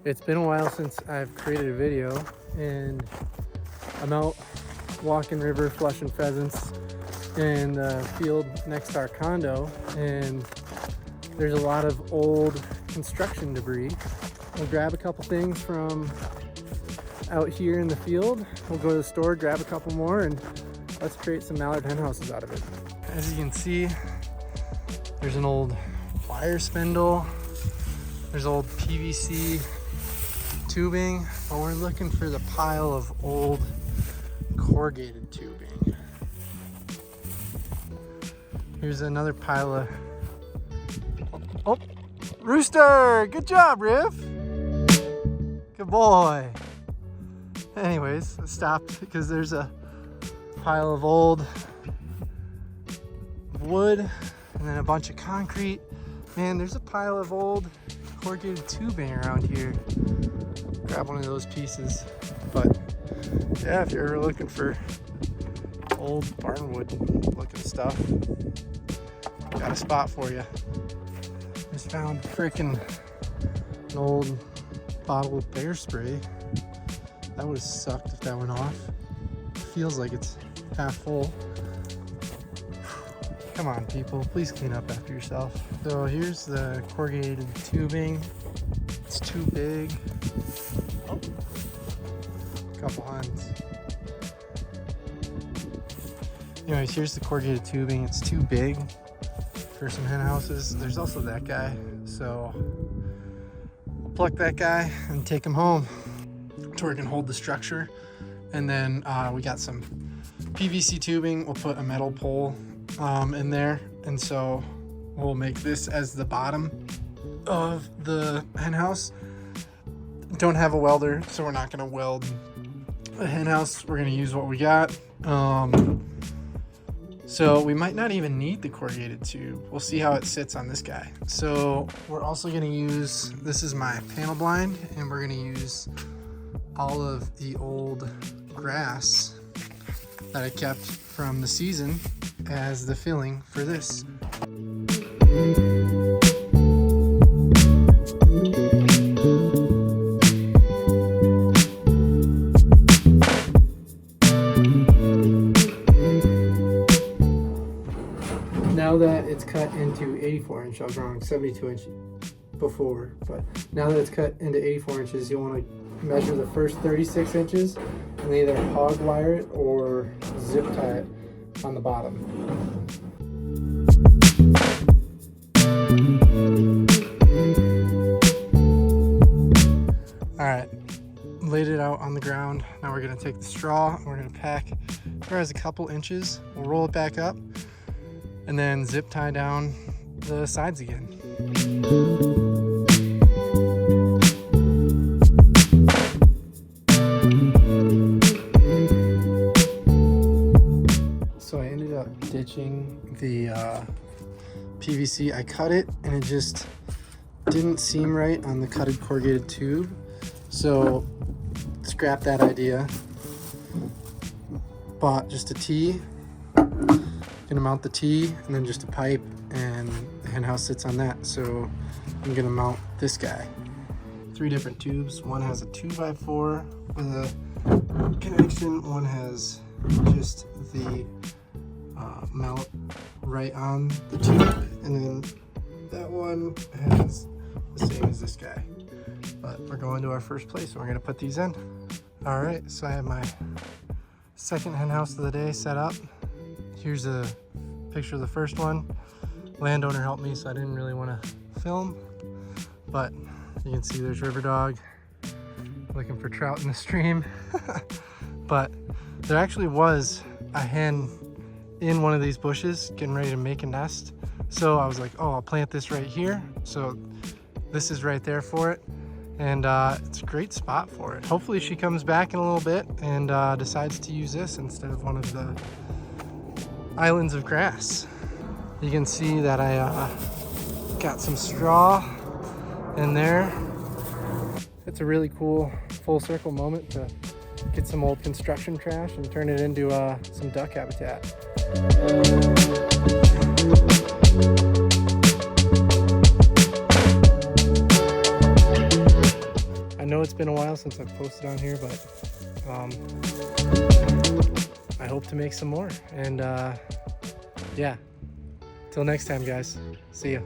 It's been a while since I've created a video, and I'm out walking river, flushing pheasants in the field next to our condo, and there's a lot of old construction debris. We'll grab a couple things from out here in the field. We'll go to the store, grab a couple more, and let's create some mallard hen houses out of it. As you can see, there's an old wire spindle. There's old PVC tubing, but we're looking for the pile of old corrugated tubing. Here's another pile of, oh, rooster! Good job, Riff! Good boy. Anyways, I stopped because there's a pile of old wood and then a bunch of concrete. Man, there's a pile of old corrugated tubing around here. Grab one of those pieces. But yeah, if you're ever looking for old barnwood looking stuff, got a spot for you. Just found freaking an old bottle of bear spray. That would have sucked if that went off. Feels like it's half full. Come on, people, please clean up after yourself. So here's the corrugated tubing. It's too big. Oh, a couple hens. Anyways, here's the corrugated tubing. It's too big for some hen houses. There's also that guy, so we'll pluck that guy and take him home to where it can hold the structure. And then we got some PVC tubing. We'll put a metal pole in there, and so we'll make this as the bottom of the hen house. Don't have a welder, so we're not going to weld a hen house. We're going to use what we got. So we might not even need the corrugated tube. We'll see how it sits on this guy. So we're also going to use, this is my panel blind, and we're going to use all of the old grass that I kept from the season as the filling for this. Now that it's cut into 84 inch, I was wrong, 72 inch before, but now that it's cut into 84 inches, you'll want to measure the first 36 inches and either hog wire it or zip tie it on the bottom. All right, laid it out on the ground. Now we're gonna take the straw and we're gonna pack where it has a couple inches. We'll roll it back up and then zip tie down the sides again. So I ended up ditching the PVC. I cut it and it just didn't seem right on the cutted corrugated tube. So scrap that idea. Bought just a T. Gonna mount the T and then just a pipe, and the hen house sits on that. So I'm gonna mount this guy. 3 different tubes. One has a 2x4 with a connection. One has just the mount right on the tube, and then that one has the same as this guy. But we're going to our first place, and we're gonna put these in. All right, so I have my second hen house of the day set up. Here's a picture of the first one. Landowner helped me, so I didn't really want to film, but you can see there's River Dog looking for trout in the stream. But there actually was a hen in one of these bushes getting ready to make a nest. So I was like, oh, I'll plant this right here. So this is right there for it. And it's a great spot for it. Hopefully she comes back in a little bit and decides to use this instead of one of the islands of grass. You can see that I got some straw in there. It's a really cool full circle moment to get some old construction trash and turn it into some duck habitat. I know it's been a while since I've posted on here, but I hope to make some more. And yeah, till next time, guys. See ya.